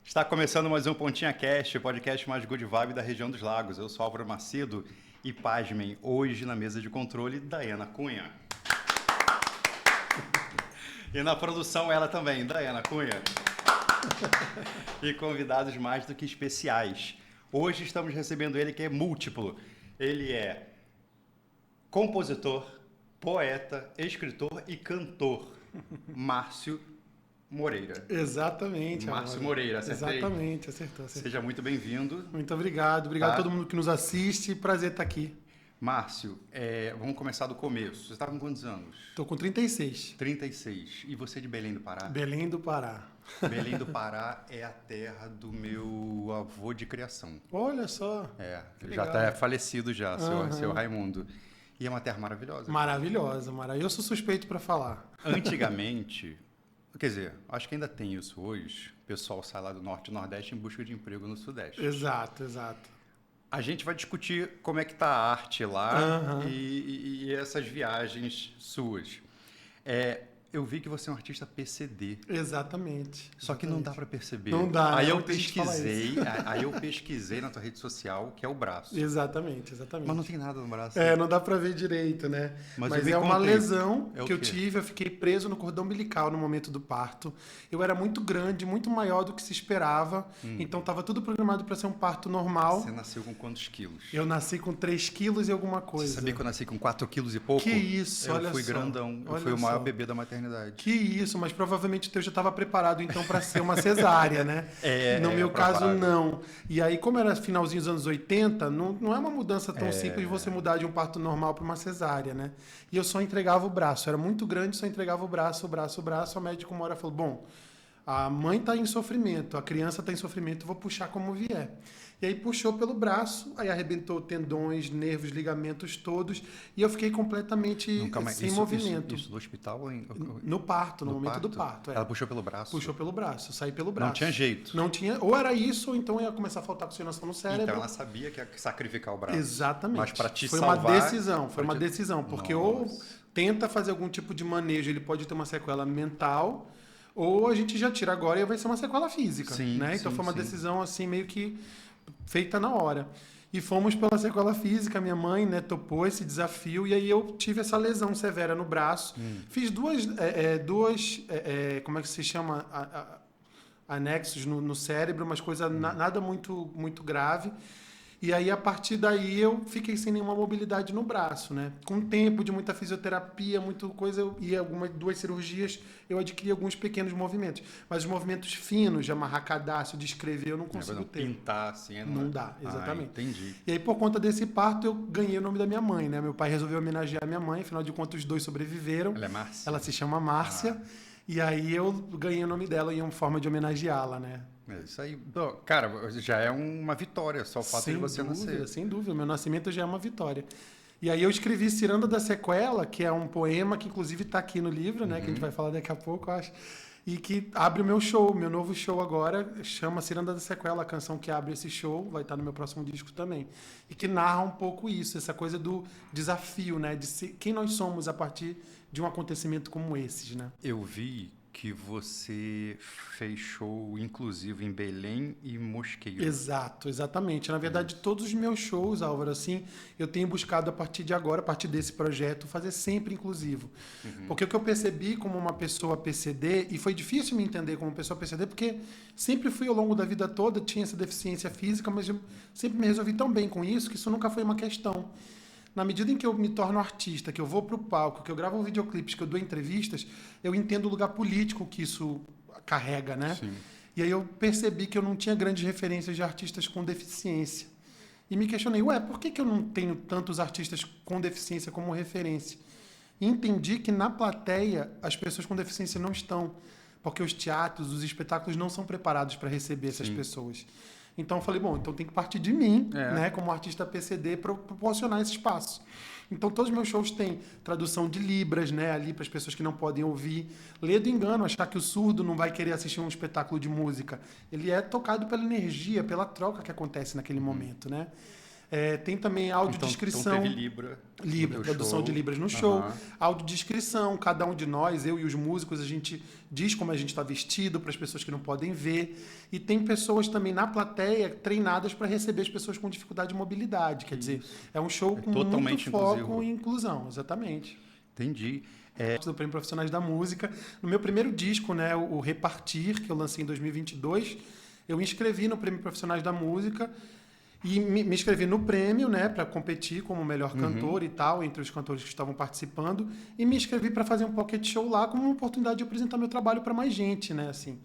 Está começando mais um Pontinha Cast, o podcast mais good vibe da região dos lagos. Eu sou Álvaro Macedo e, pasmem, hoje na mesa de controle, Dayana Cunha. E na produção ela também, Dayana Cunha. E convidados mais do que especiais. Hoje estamos recebendo ele que é múltiplo. Ele é compositor, poeta, escritor e cantor. Márcio Moreira. Exatamente. Márcio Moreira, acertei? Exatamente, acertou. Seja muito bem-vindo. Muito obrigado. Obrigado a todo mundo que nos assiste. Prazer estar aqui. Márcio, vamos começar do começo. Você está com quantos anos? Estou com 36. 36. E você é de Belém do Pará? Belém do Pará. Belém do Pará é a terra do meu avô de criação. Olha só. Já está falecido já, seu Raimundo. E é uma terra maravilhosa. Maravilhosa. Eu sou suspeito para falar. Antigamente, quer dizer, acho que ainda tem isso hoje, o pessoal sai lá do Norte e Nordeste em busca de emprego no Sudeste. Exato. A gente vai discutir como é que está a arte lá e essas viagens suas. Eu vi que você é um artista PCD. Exatamente. Só que não dá para perceber. Não dá. Aí eu pesquisei na tua rede social, que é o braço. Exatamente. Mas não tem nada no braço. Não dá para ver direito, né? Mas é uma lesão que eu quê? tive. Eu fiquei preso no cordão umbilical no momento do parto. Eu era muito grande, muito maior do que se esperava. Então estava tudo programado para ser um parto normal. Você nasceu com quantos quilos? Eu nasci com 3 quilos e alguma coisa. Você sabia que eu nasci com 4 quilos e pouco? Que isso, olha só. Eu fui grandão. Eu fui o maior bebê da maternidade. Que isso, mas provavelmente o teu já estava preparado então para ser uma cesárea, né? No meu caso, não. E aí, como era finalzinho dos anos 80, não é uma mudança tão simples de você mudar de um parto normal para uma cesárea, né? E eu só entregava o braço. Era muito grande, só entregava o braço. O médico uma hora falou, bom, a mãe está em sofrimento, a criança está em sofrimento, vou puxar como vier. E aí puxou pelo braço, aí arrebentou tendões, nervos, ligamentos todos, e eu fiquei completamente sem movimento. Isso do hospital? No parto, no momento do parto. Ela puxou pelo braço? Puxou pelo braço, saí pelo braço. Não tinha jeito? Não tinha, ou era isso, ou então ia começar a faltar oxigenação no cérebro. Então ela sabia que ia sacrificar o braço. Exatamente. Mas para te foi salvar... Foi uma decisão, porque ou tenta fazer algum tipo de manejo, ele pode ter uma sequela mental, ou a gente já tira agora e vai ser uma sequela física. Né? Então foi uma decisão assim meio que feita na hora. E fomos pela sequela física, minha mãe, né, topou esse desafio, e aí eu tive essa lesão severa no braço. Fiz duas como é que se chama? Anexos no cérebro, mas coisa nada muito, muito grave. E aí, a partir daí, eu fiquei sem nenhuma mobilidade no braço, né? Com tempo de muita fisioterapia, muita coisa, e duas cirurgias, eu adquiri alguns pequenos movimentos. Mas os movimentos finos, de amarrar cadastro, de escrever, eu não consigo ter. Pintar, assim, não dá, exatamente. Entendi. E aí, por conta desse parto, eu ganhei o nome da minha mãe, né? Meu pai resolveu homenagear a minha mãe, afinal de contas, os dois sobreviveram. Ela é Márcia? Ela se chama Márcia. E aí, eu ganhei o nome dela em uma forma de homenageá-la, né? Isso aí, cara, já é uma vitória, só o fato de você nascer. Sem dúvida, meu nascimento já é uma vitória. E aí eu escrevi Ciranda da Sequela, que é um poema que inclusive está aqui no livro, né, que a gente vai falar daqui a pouco, eu acho, e que abre o meu novo show agora, chama Ciranda da Sequela, a canção que abre esse show, vai estar no meu próximo disco também. E que narra um pouco isso, essa coisa do desafio, né, de ser quem nós somos a partir de um acontecimento como esses, né? Eu vi que você fez show, inclusive, em Belém e Mosqueiro. Exatamente. Na verdade, todos os meus shows, Álvaro, assim, eu tenho buscado a partir de agora, a partir desse projeto, fazer sempre inclusivo. Porque o que eu percebi como uma pessoa PCD, e foi difícil me entender como pessoa PCD, porque sempre fui ao longo da vida toda, tinha essa deficiência física, mas eu sempre me resolvi tão bem com isso, que isso nunca foi uma questão. Na medida em que eu me torno artista, que eu vou para o palco, que eu gravo videoclipes, que eu dou entrevistas, eu entendo o lugar político que isso carrega, né? Sim. E aí eu percebi que eu não tinha grandes referências de artistas com deficiência. E me questionei, por que eu não tenho tantos artistas com deficiência como referência? E entendi que na plateia as pessoas com deficiência não estão, porque os teatros, os espetáculos não são preparados para receber essas pessoas. Então eu falei, então tem que partir de mim, né, como artista PCD, para proporcionar esse espaço. Então todos os meus shows têm tradução de Libras, né, ali para as pessoas que não podem ouvir. Ler do engano, achar que o surdo não vai querer assistir um espetáculo de música. Ele é tocado pela energia, pela troca que acontece naquele momento, né? Tem também audiodescrição. Então teve Libra. Tradução de Libras no show. Audiodescrição, cada um de nós, eu e os músicos, a gente diz como a gente está vestido para as pessoas que não podem ver. E tem pessoas também na plateia treinadas para receber as pessoas com dificuldade de mobilidade. Quer dizer, é um show com muito foco em inclusão, exatamente. Entendi. Do Prêmio Profissionais da Música. No meu primeiro disco, né, o Repartir, que eu lancei em 2022, eu me inscrevi no Prêmio Profissionais da Música e me inscrevi no prêmio, né, para competir como melhor cantor e tal, entre os cantores que estavam participando, e me inscrevi para fazer um pocket show lá como uma oportunidade de apresentar meu trabalho para mais gente, né, assim.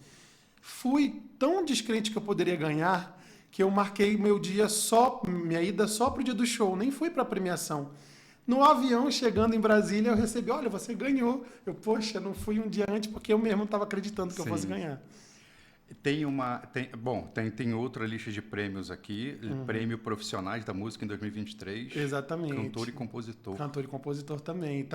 Fui tão descrente que eu poderia ganhar que eu marquei minha ida só pro dia do show, nem fui para a premiação. No avião, chegando em Brasília, eu recebi, olha, você ganhou. Poxa, não fui um dia antes porque eu mesmo estava acreditando que eu fosse ganhar. Tem outra lista de prêmios aqui, Prêmio Profissionais da Música em 2023. Exatamente. Cantor e compositor. Cantor e compositor também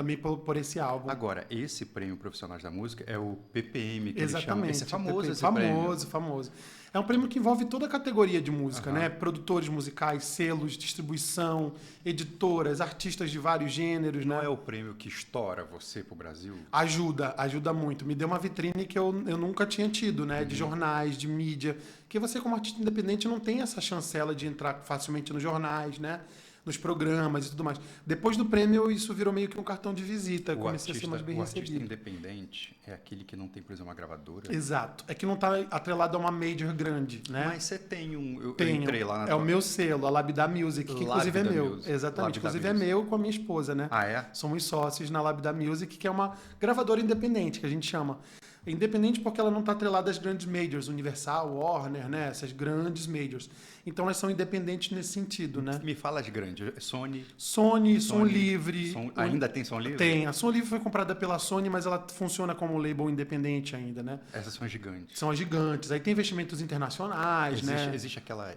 por esse álbum. Agora, esse Prêmio Profissionais da Música é o PPM, que Exatamente. eles chamam. Esse é famoso, esse prêmio. Famoso. É um prêmio que envolve toda a categoria de música, né? Produtores musicais, selos, distribuição, editoras, artistas de vários gêneros, Não né? é o prêmio que estoura você pro Brasil? Ajuda muito. Me deu uma vitrine que eu nunca tinha tido, né? De jornais, de mídia. Porque você, como artista independente, não tem essa chancela de entrar facilmente nos jornais, né? Nos programas e tudo mais. Depois do prêmio, isso virou meio que um cartão de visita. Comecei a ser mais bem recebido. O artista independente é aquele que não tem, por exemplo, uma gravadora. Exato. É que não está atrelado a uma major grande, né? Mas você tem um... Eu Tenho. entrei lá na o meu selo, a Labda Music, que inclusive é meu. Music. Exatamente. Labda Inclusive Music. é meu com a minha esposa, né? Ah, é? Somos sócios na Labda Music, que é uma gravadora independente, que a gente chama. Independente porque ela não está atrelada às grandes majors, Universal, Warner, né? Essas grandes majors. Então elas são independentes nesse sentido, né? Me fala as grandes. Sony, Som Livre. Ainda tem Som Livre? Tem. A Som Livre foi comprada pela Sony, mas ela funciona como label independente ainda, né? Essas são as gigantes. São as gigantes. Aí tem investimentos internacionais, né? Existe aquela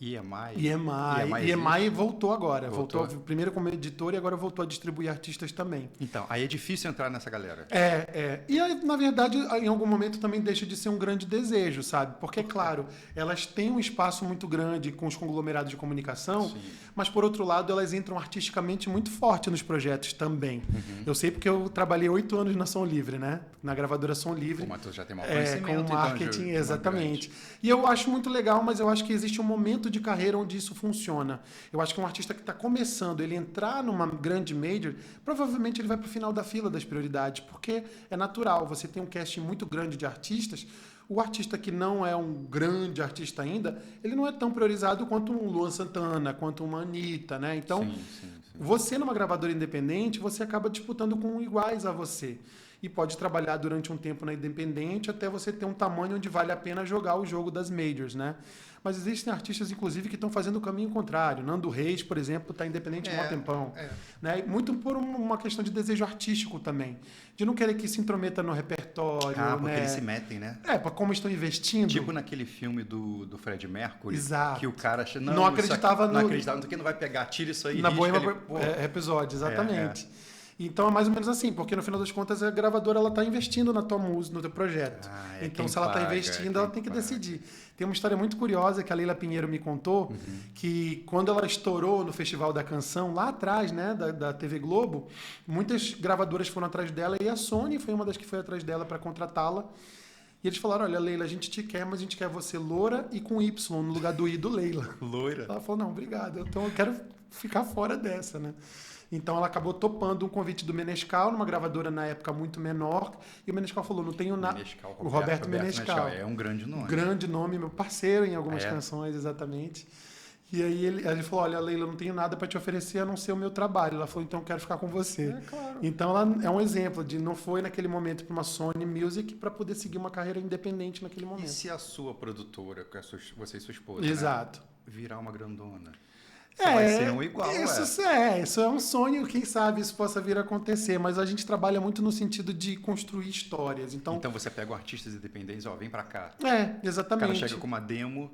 EMI. EMI voltou agora. Voltou primeiro como editor e agora voltou a distribuir artistas também. Então, aí é difícil entrar nessa galera. E aí, na verdade, em algum momento também deixa de ser um grande desejo, sabe? Porque, claro, elas têm um espaço muito grande com os conglomerados de comunicação, mas, por outro lado, elas entram artisticamente muito forte nos projetos também. Eu sei porque eu trabalhei 8 anos na Som Livre, né? Na gravadora Som Livre. O Matheus já tem maior conhecimento. Com marketing, exatamente. E eu acho muito legal, mas eu acho que existe um momento de carreira onde isso funciona. Eu acho que um artista que está começando, ele entrar numa grande major, provavelmente ele vai para o final da fila das prioridades, porque é natural. Você tem um casting muito grande de artistas. O artista que não é um grande artista ainda, ele não é tão priorizado quanto um Luan Santana, quanto uma Anitta, né? Então, você numa gravadora independente, você acaba disputando com iguais a você. E pode trabalhar durante um tempo na independente até você ter um tamanho onde vale a pena jogar o jogo das majors, né? Mas existem artistas, inclusive, que estão fazendo o caminho contrário. Nando Reis, por exemplo, está independente há um tempão. Né? Muito por uma questão de desejo artístico também. De não querer que se intrometa no repertório. Porque né? eles se metem, né? Para como estão investindo. Tipo naquele filme do Fred Mercury. Exato. Que o cara não acreditava Não acreditava no que não vai pegar, tira isso aí. Na Bohemian Rhapsody, exatamente. Então é mais ou menos assim, porque no final das contas a gravadora ela está investindo na tua música, no teu projeto. Então se ela está investindo, ela tem que decidir. Tem uma história muito curiosa que a Leila Pinheiro me contou, que quando ela estourou no Festival da Canção, lá atrás, né, da TV Globo, muitas gravadoras foram atrás dela e a Sony foi uma das que foi atrás dela para contratá-la. E eles falaram, olha, Leila, a gente te quer, mas a gente quer você loura e com Y no lugar do I do Leila. Loira? Ela falou, não, obrigado, então eu quero ficar fora dessa, né? Então ela acabou topando um convite do Menescal, numa gravadora na época muito menor, e o Menescal falou, não tenho nada... O Roberto Menescal. É um grande nome. Grande nome, meu parceiro em algumas canções, exatamente. E aí ele falou, olha, Leila, não tenho nada para te oferecer a não ser o meu trabalho. Ela falou, então eu quero ficar com você. Claro. Então ela é um exemplo de não foi naquele momento para uma Sony Music para poder seguir uma carreira independente naquele momento. E se a sua produtora, você e sua esposa, exato, né, virar uma grandona? Vai ser um igual, isso é um sonho, quem sabe isso possa vir a acontecer, mas a gente trabalha muito no sentido de construir histórias. Então você pega artistas independentes, vem pra cá. Exatamente. O cara chega com uma demo.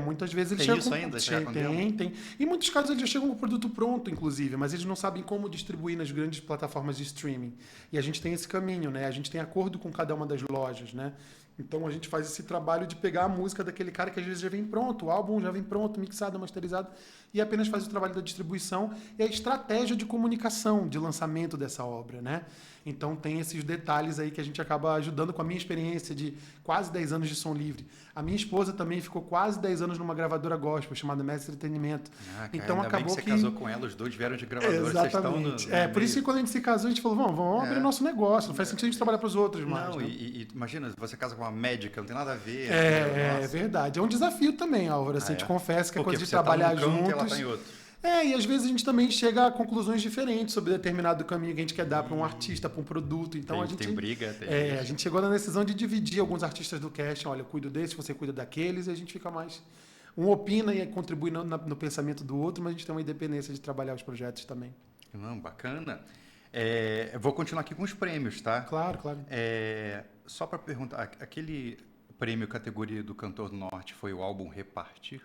Muitas vezes eles chegam com... ainda? Tem. Em muitos casos eles já chegam com o produto pronto, inclusive, mas eles não sabem como distribuir nas grandes plataformas de streaming. E a gente tem esse caminho, né? A gente tem acordo com cada uma das lojas, né? Então a gente faz esse trabalho de pegar a música daquele cara que às vezes já vem pronto, o álbum já vem pronto, mixado, masterizado, e apenas faz o trabalho da distribuição e a estratégia de comunicação, de lançamento dessa obra, né? Então tem esses detalhes aí que a gente acaba ajudando com a minha experiência de quase 10 anos de som livre. A minha esposa também ficou quase 10 anos numa gravadora gospel chamada Mestre Entretenimento. Então ainda acabou bem que você casou com ela, os dois vieram de gravadora. Exatamente. Por isso que quando a gente se casou, a gente falou, vamos abrir nosso negócio, não faz sentido a gente trabalhar para os outros mais. Não, né? e imagina, você casa com uma médica, não tem nada a ver. É verdade. É um desafio também, Álvaro. Assim, a gente confessa que é coisa de trabalhar juntos. Ela tá em outro. E às vezes a gente também chega a conclusões diferentes sobre determinado caminho que a gente quer dar para um artista, para um produto. Então tem briga. A gente chegou na decisão de dividir alguns artistas do casting. Olha, eu cuido desse, você cuida daqueles, e a gente fica mais... Um opina e contribui no pensamento do outro, mas a gente tem uma independência de trabalhar os projetos também. Não, bacana. Eu vou continuar aqui com os prêmios, tá? Claro. Só para perguntar, aquele prêmio categoria do Cantor do Norte foi o álbum Repartir?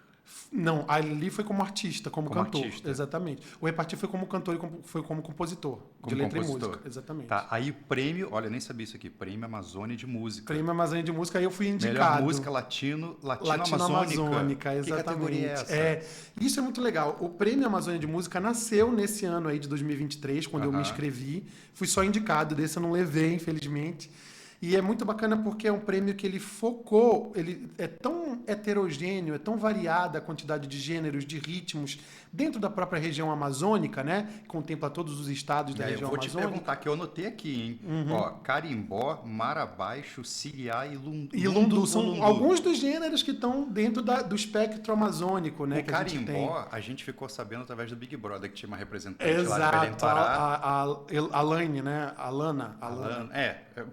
Não, ali foi como artista, como cantor. Artista. Exatamente. O Repartir foi como cantor e foi como compositor, de letra e música. Exatamente. Tá, aí o prêmio, olha, eu nem sabia isso aqui, Prêmio Amazônia de Música. Prêmio Amazônia de Música, aí eu fui indicado. Melhor música latino-amazônica. Exatamente. Que categoria é essa? Isso é muito legal. O Prêmio Amazônia de Música nasceu nesse ano aí de 2023, quando eu me inscrevi. Fui só indicado, desse eu não levei, infelizmente. E é muito bacana porque é um prêmio que ele focou, ele é tão heterogêneo, é tão variada a quantidade de gêneros, de ritmos, dentro da própria região amazônica, né? Contempla todos os estados da região amazônica. Eu vou te perguntar, que eu anotei aqui, hein? Ó, carimbó, marabaixo, siriá e lundu. E lundu são alguns dos gêneros que estão dentro do espectro amazônico, né? O carimbó, a gente ficou sabendo através do Big Brother, que tinha uma representante lá de Belém do Pará. A Laine, né? Alana.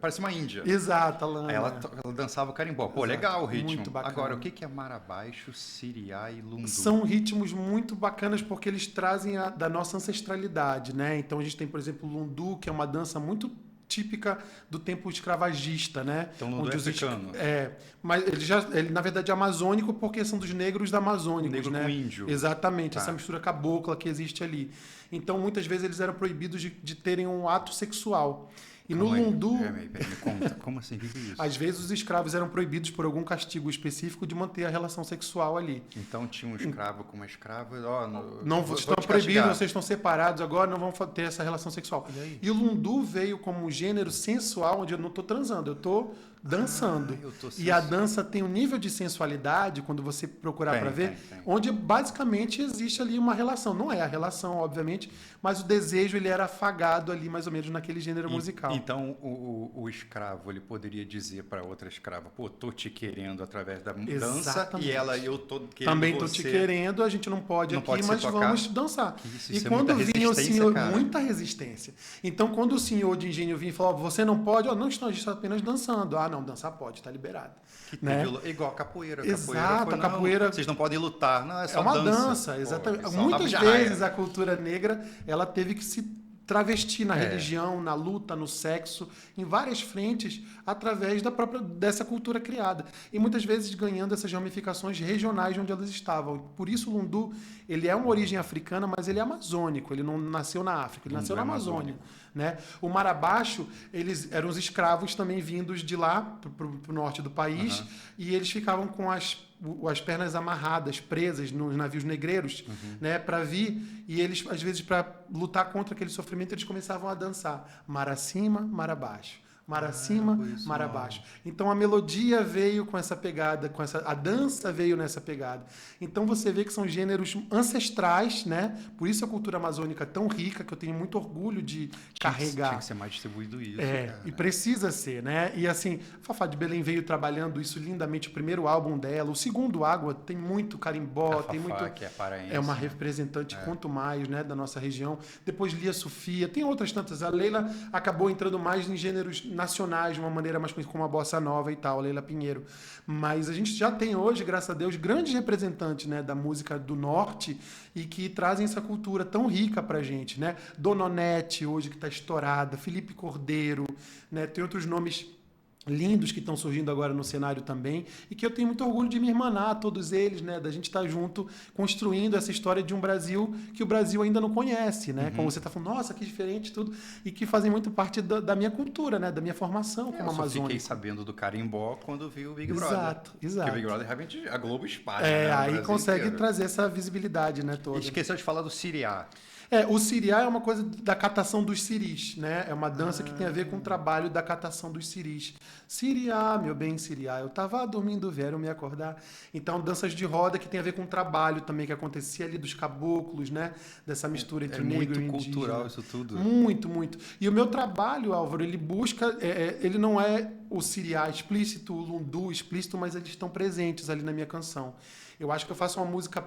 Parece uma índia. Exato, Alana. Ela dançava o carimbó. Pô, legal o ritmo. Muito bacana. Agora, o que é marabaixo, siriá e lundu? São ritmos muito bacanas porque eles trazem da nossa ancestralidade, né? Então a gente tem, por exemplo, o lundu, que é uma dança muito típica do tempo escravagista, né? Então lundu é africano. Mas ele na verdade é amazônico porque são dos negros da Amazônia, negro né? Com índio. Exatamente, essa mistura cabocla que existe ali. Então muitas vezes eles eram proibidos de terem um ato sexual. E no lundu... Me conta, como assim? O que é isso? Às vezes os escravos eram proibidos por algum castigo específico de manter a relação sexual ali. Então tinha um escravo com uma escrava... Vocês estão proibidos, vocês estão separados, agora não vão ter essa relação sexual. E o lundu veio como um gênero sensual, onde eu não estou transando, eu estou dançando. E a dança tem um nível de sensualidade, quando você procurar para ver, onde basicamente existe ali uma relação. Não é a relação, obviamente, mas o desejo ele era afagado ali, mais ou menos, naquele gênero musical. Então, o escravo, ele poderia dizer para outra escrava, pô, tô te querendo através da dança, e eu tô querendo também tô te querendo, a gente não pode mas vamos dançar. Isso quando vinha o senhor, cara. Muita resistência. Então, quando o senhor de engenho vinha e falava, você não pode, não, a gente está apenas dançando. Não, dançar pode, está liberado. Né? Igual a capoeira. Exato, a capoeira... Vocês não podem lutar. Não, é só uma dança. Exatamente. Muitas vezes a cultura negra, ela teve que se travestir na religião, na luta, no sexo, em várias frentes, através dessa cultura criada. E muitas vezes ganhando essas ramificações regionais de onde elas estavam. Por isso o lundu, ele é uma origem africana, mas ele é amazônico, ele não nasceu na África, ele nasceu na Amazônia. Né? O marabaixo, eles eram os escravos também vindos de lá, para o norte do país, e eles ficavam com as pernas amarradas, presas nos navios negreiros, né, para vir, e eles, às vezes, para lutar contra aquele sofrimento, eles começavam a dançar mar acima, mar abaixo. Mar acima, mar abaixo. Então a melodia veio com essa pegada, a dança veio nessa pegada. Então você vê que são gêneros ancestrais, né? Por isso a cultura amazônica é tão rica, que eu tenho muito orgulho de carregar. Tinha que ser mais distribuído isso. E precisa ser, né? E assim, Fafá de Belém veio trabalhando isso lindamente, o primeiro álbum dela, o segundo Água tem muito carimbó, tem muito. Que é paraense, é uma representante, quanto mais, né, da nossa região. Depois Lia Sofia, tem outras tantas. A Leila acabou entrando mais em gêneros nacionais, de uma maneira mais conhecida como a bossa nova e tal, a Leila Pinheiro. Mas a gente já tem hoje, graças a Deus, grandes representantes, né, da música do norte e que trazem essa cultura tão rica pra gente, né? Dona Onete, hoje, que está estourada, Felipe Cordeiro, né? Tem outros nomes lindos que estão surgindo agora no cenário também, e que eu tenho muito orgulho de me irmanar a todos eles, né? Da gente estar junto, construindo essa história de um Brasil que o Brasil ainda não conhece, né? Como você está falando, nossa, que diferente tudo, e que fazem muito parte da minha cultura, né? Da minha formação como amazônica. Eu fiquei sabendo do carimbó quando vi o Big Brother. Exato. Porque o Big Brother realmente a Globo espalha. Aí consegue trazer essa visibilidade, né? Toda. E esqueceu de falar do Siriá. O siriá é uma coisa da catação dos siris, né? É uma dança que tem a ver com o trabalho da catação dos siris. Siriá, meu bem, siriá, eu tava dormindo, vieram me acordar. Então, danças de roda que tem a ver com o trabalho também que acontecia ali dos caboclos, né? Dessa mistura entre negro e indígena. Muito cultural isso tudo. Muito, muito. E o meu trabalho, Álvaro, ele busca... ele não é o siriá explícito, o lundu explícito, mas eles estão presentes ali na minha canção. Eu acho que eu faço uma música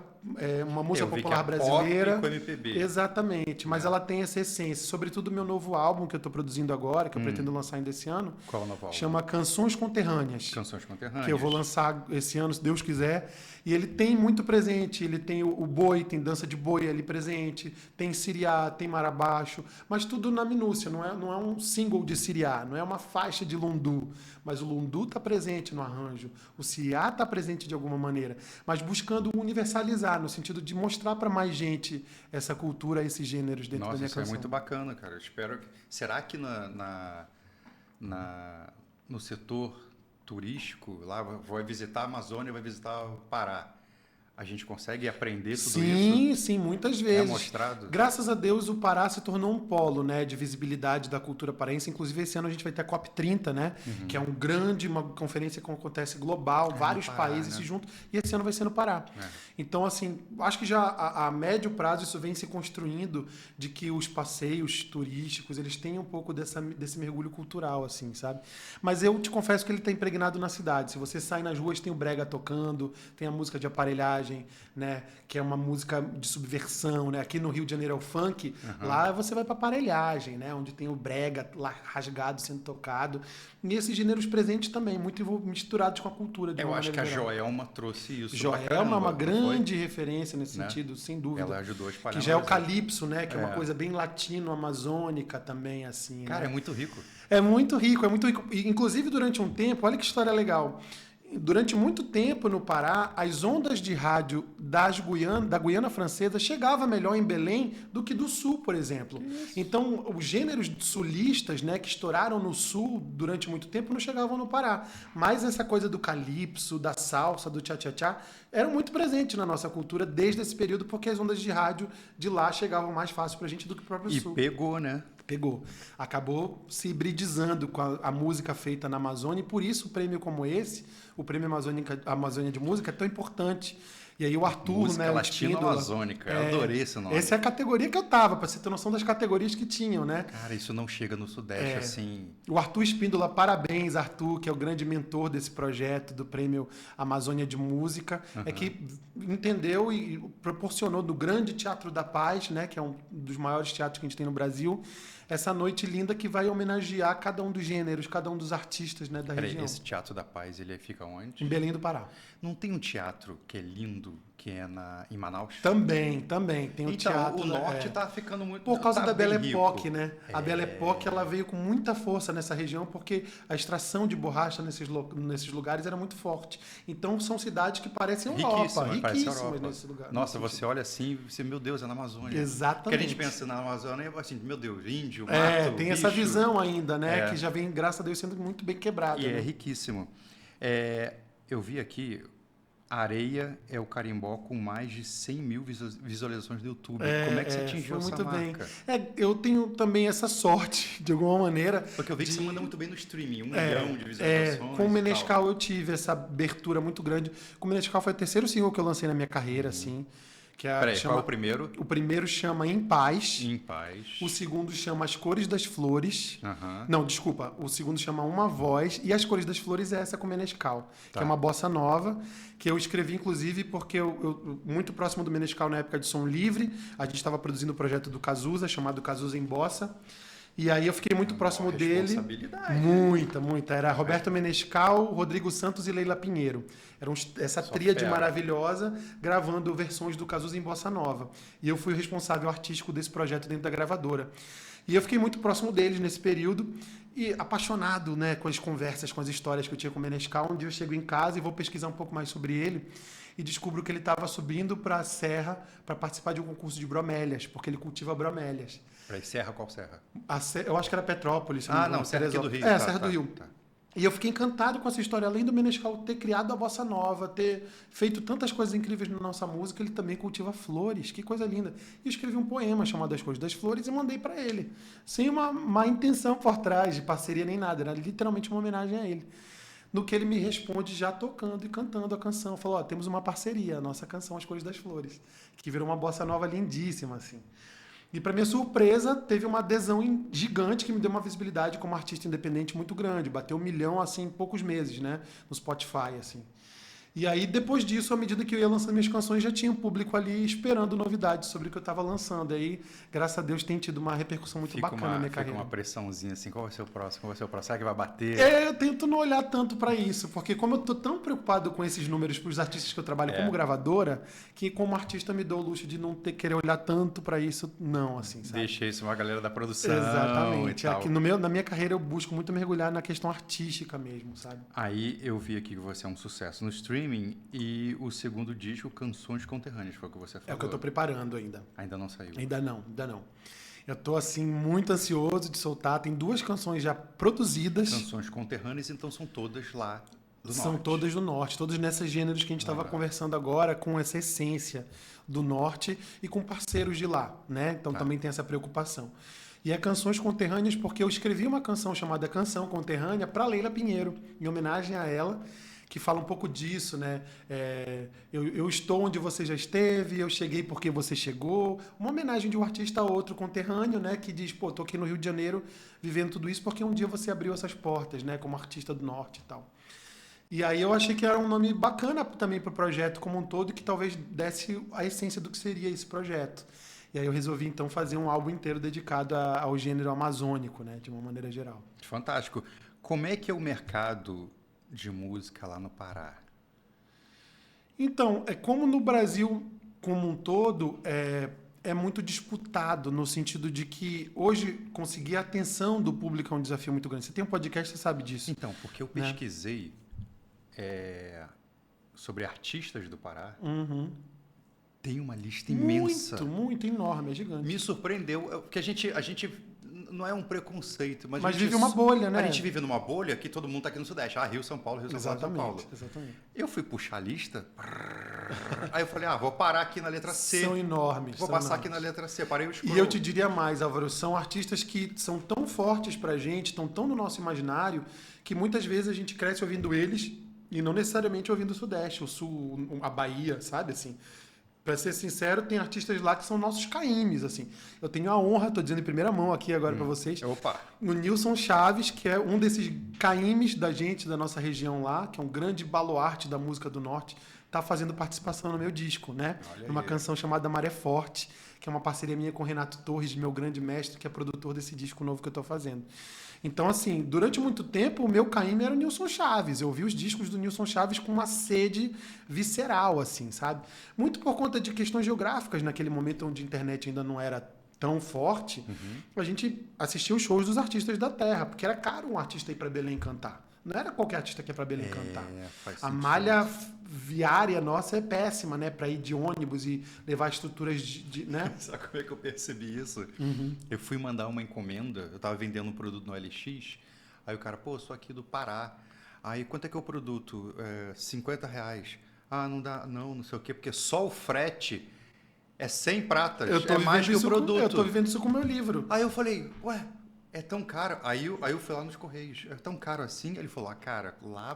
popular brasileira. Pop com MPB. Exatamente, mas ela tem essa essência. Sobretudo o meu novo álbum que eu estou produzindo agora, que eu pretendo lançar ainda esse ano. Qual é o novo álbum? Chama Canções Conterrâneas. Canções Conterrâneas. Que eu vou lançar esse ano, se Deus quiser. E ele tem muito presente. Ele tem o boi, tem dança de boi ali presente, tem siriá, tem marabaixo, mas tudo na minúcia. Não é um single de siriá, não é uma faixa de lundu. Mas o lundu está presente no arranjo. O siriá está presente de alguma maneira. Mas buscando universalizar, no sentido de mostrar para mais gente essa cultura, esses gêneros dentro da minha canção. Nossa, isso é muito bacana, cara. Eu espero que... Será que no setor turístico, lá vai visitar a Amazônia, vai visitar o Pará, a gente consegue aprender tudo isso? Sim, muitas vezes. É mostrado? Graças a Deus, o Pará se tornou um polo, né, de visibilidade da cultura paraense. Inclusive, esse ano a gente vai ter a COP30, né, que é uma conferência que acontece global, vários Pará, países né? se juntam, e esse ano vai ser no Pará. Então, assim, acho que já a médio prazo isso vem se construindo de que os passeios turísticos, eles têm um pouco desse mergulho cultural, assim, sabe? Mas eu te confesso que ele está impregnado na cidade. Se você sai nas ruas, tem o brega tocando, tem a música de aparelhagem, né, que é uma música de subversão, né? Aqui no Rio de Janeiro é o funk, lá você vai para aparelhagem, né, onde tem o brega lá rasgado sendo tocado. E esses gêneros presentes também, muito misturados com a cultura. Eu acho que a Joelma trouxe isso. Joelma é uma grande referência nesse sentido, sem dúvida. Ela ajudou a espalhar. Que já é o calypso, né, que é uma coisa bem latino-amazônica também, assim. Cara, né? é muito rico. É muito rico, é muito rico. E, inclusive, durante um tempo, olha que história legal. Durante muito tempo no Pará, as ondas de rádio da Guiana Francesa chegavam melhor em Belém do que do Sul, por exemplo. Isso. Então, os gêneros sulistas, né, que estouraram no Sul durante muito tempo não chegavam no Pará. Mas essa coisa do calypso, da salsa, do tchá-tchá-tchá, eram muito presentes na nossa cultura desde esse período, porque as ondas de rádio de lá chegavam mais fácil pra gente do que o próprio Sul. E pegou, né? Pegou. Acabou se hibridizando com a música feita na Amazônia, e por isso o prêmio como esse, o Prêmio Amazônia de Música, é tão importante. E aí o Arthur, música né, latino-amazônica, eu adorei esse nome. Essa é a categoria que eu tava, para você ter noção das categorias que tinham, né? Cara, isso não chega no Sudeste assim. O Arthur Espíndola, parabéns, Arthur, que é o grande mentor desse projeto do Prêmio Amazônia de Música, é que entendeu e proporcionou do Grande Teatro da Paz, né, que é um dos maiores teatros que a gente tem no Brasil, essa noite linda que vai homenagear cada um dos gêneros, cada um dos artistas, né, da região. Esse Teatro da Paz, ele fica onde? Em Belém do Pará. Não tem um teatro que é lindo, que é em Manaus? Também. Tem o teatro. O norte está ficando muito... Por causa da Belle Époque, rico. né? A Belle Époque, ela veio com muita força nessa região, porque a extração de borracha nesses lugares era muito forte. Então, são cidades que parecem Europa. Riquíssimas nesse lugar. Nossa, você olha assim, você, meu Deus, é na Amazônia. Exatamente. Porque a gente pensa na Amazônia e assim, meu Deus, índio, mato, tem bicho. essa visão ainda, né? Que já vem, graças a Deus, sendo muito bem quebrada. E é riquíssimo. Eu vi aqui, Areia é o carimbó com mais de 100 mil visualizações no YouTube. Como é que você atingiu essa marca? Eu tenho também essa sorte, de alguma maneira. Porque eu vi que você manda muito bem no streaming, 1 milhão de visualizações. Com o Menescal eu tive essa abertura muito grande. Com o Menescal foi o terceiro single que eu lancei na minha carreira, assim. Peraí, qual é o primeiro? O primeiro chama Em Paz. Em Paz. O segundo chama As Cores das Flores. Uhum. Não, desculpa. O segundo chama Uma Voz. E As Cores das Flores é essa com Menescal, que é uma bossa nova, que eu escrevi, inclusive, porque eu muito próximo do Menescal na época de Som Livre. A gente estava produzindo o projeto do Cazuza, chamado Cazuza em Bossa. E aí eu fiquei muito próximo dele. Muita. Era Roberto Menescal, Rodrigo Santos e Leila Pinheiro. Era essa tríade maravilhosa gravando versões do Cazuza em Bossa Nova. E eu fui o responsável artístico desse projeto dentro da gravadora. E eu fiquei muito próximo deles nesse período. E apaixonado, né, com as conversas, com as histórias que eu tinha com o Menescal, um dia eu chego em casa e vou pesquisar um pouco mais sobre ele e descubro que ele estava subindo para a serra para participar de um concurso de bromélias, porque ele cultiva bromélias. Para Serra, qual serra? Eu acho que era Petrópolis. Não, Serra aqui do Rio. Serra do Rio. Tá. E eu fiquei encantado com essa história. Além do Menescal ter criado a bossa nova, ter feito tantas coisas incríveis na nossa música, ele também cultiva flores. Que coisa linda. E eu escrevi um poema chamado As Cores das Flores e mandei para ele. Sem uma má intenção por trás, de parceria nem nada. Era literalmente uma homenagem a ele. No que ele me responde já tocando e cantando a canção. Falou, temos uma parceria, a nossa canção As Cores das Flores. Que virou uma bossa nova lindíssima, assim. E, para minha surpresa, teve uma adesão gigante que me deu uma visibilidade como artista independente muito grande. Bateu 1 milhão, assim, em poucos meses, né? No Spotify, assim. E aí, depois disso, à medida que eu ia lançando minhas canções, já tinha um público ali esperando novidades sobre o que eu estava lançando. Aí, graças a Deus, tem tido uma repercussão muito bacana na minha carreira. Fica uma pressãozinha assim, qual vai ser o próximo? Qual vai ser o próximo? Será que vai bater? Eu tento não olhar tanto para isso, porque como eu tô tão preocupado com esses números para os artistas que eu trabalho como gravadora, que como artista me dou o luxo de não querer olhar tanto para isso, não, assim, sabe? Deixa isso uma galera da produção. Exatamente. Aqui na minha carreira eu busco muito mergulhar na questão artística mesmo, sabe? Aí eu vi aqui que você é um sucesso no streaming e o segundo disco, Canções Conterrâneas, foi o que você falou. É o que eu tô preparando ainda. Ainda não saiu? Ainda não. Eu tô, assim, muito ansioso de soltar. Tem 2 canções já produzidas. Canções Conterrâneas, então são todas lá do Norte. São todas do Norte. Todos nesses gêneros que a gente estava conversando agora, com essa essência do Norte e com parceiros de lá, né? Então também tem essa preocupação. E é Canções Conterrâneas porque eu escrevi uma canção chamada Canção Conterrânea para Leila Pinheiro, em homenagem a ela, que fala um pouco disso, né? Eu estou onde você já esteve, eu cheguei porque você chegou. Uma homenagem de um artista a outro conterrâneo, né? Que diz, tô aqui no Rio de Janeiro vivendo tudo isso porque um dia você abriu essas portas, né? Como artista do Norte e tal. E aí eu achei que era um nome bacana também para o projeto como um todo, que talvez desse a essência do que seria esse projeto. E aí eu resolvi, então, fazer um álbum inteiro dedicado ao gênero amazônico, né? De uma maneira geral. Fantástico. Como é que é o mercado de música lá no Pará? Então, como no Brasil como um todo, é muito disputado, no sentido de que hoje conseguir a atenção do público é um desafio muito grande. Você tem um podcast, você sabe disso. Então, porque eu pesquisei sobre artistas do Pará, tem uma lista imensa. Muito enorme, é gigante. Me surpreendeu, porque a gente não é um preconceito, mas vive uma bolha, né? A gente vive numa bolha que todo mundo está aqui no Sudeste. Rio, São Paulo, Rio, São Paulo. Exatamente. Eu fui puxar a lista, aí eu falei, vou parar aqui na letra C. São enormes. Vou passar aqui na letra C, parei o scroll. E eu te diria mais, Álvaro, são artistas que são tão fortes pra gente, estão tão no nosso imaginário, que muitas vezes a gente cresce ouvindo eles e não necessariamente ouvindo o Sudeste, o Sul, a Bahia, sabe, assim. Pra ser sincero, tem artistas lá que são nossos caimes, assim. Eu tenho a honra, tô dizendo em primeira mão aqui agora pra vocês. Opa! O Nilson Chaves, que é um desses caimes da gente, da nossa região lá, que é um grande baluarte da música do Norte, tá fazendo participação no meu disco, né? Numa canção chamada Maré Forte, que é uma parceria minha com o Renato Torres, meu grande mestre, que é produtor desse disco novo que eu tô fazendo. Então, assim, durante muito tempo, o meu caíme era o Nilson Chaves. Eu ouvi os discos do Nilson Chaves com uma sede visceral, assim, sabe? Muito por conta de questões geográficas, naquele momento onde a internet ainda não era tão forte, a gente assistia os shows dos artistas da terra, porque era caro um artista ir para Belém cantar. Não era qualquer artista que ia para Belém cantar. A malha viária nossa é péssima, né? Para ir de ônibus e levar estruturas né? Sabe como é que eu percebi isso? Eu fui mandar uma encomenda, eu estava vendendo um produto no LX, aí o cara, sou aqui do Pará. Aí, quanto é que é o produto? R$50. Não dá, não sei o quê, porque só o frete é 100 pratas, é mais que o produto. Eu tô vivendo isso com o meu livro. Aí eu falei, é tão caro. Aí eu fui lá nos Correios. É tão caro assim? Ele falou, cara, lá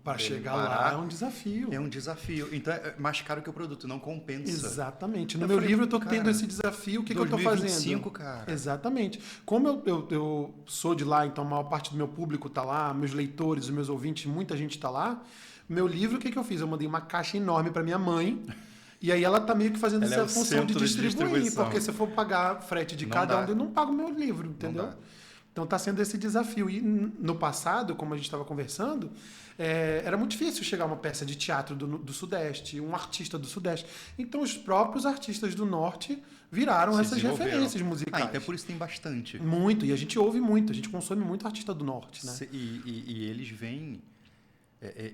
para chegar lá é um desafio. É um desafio. Então é mais caro que o produto, não compensa. Exatamente. No meu livro eu tô tendo esse desafio. O que eu tô fazendo? 2025, cara. Exatamente. Como eu sou de lá, então a maior parte do meu público tá lá, meus leitores, os meus ouvintes, muita gente tá lá. Meu livro, o que eu fiz? Eu mandei uma caixa enorme para minha mãe. E aí ela tá meio que fazendo essa função de distribuir, porque se eu for pagar frete de cada um, eu não pago meu livro, entendeu? Então está sendo esse desafio. E no passado, como a gente estava conversando, era muito difícil chegar uma peça de teatro do Sudeste, um artista do Sudeste. Então os próprios artistas do Norte viraram essas referências musicais. Então por isso tem bastante. Muito, e a gente ouve muito, a gente consome muito artista do Norte, né? E eles vêm,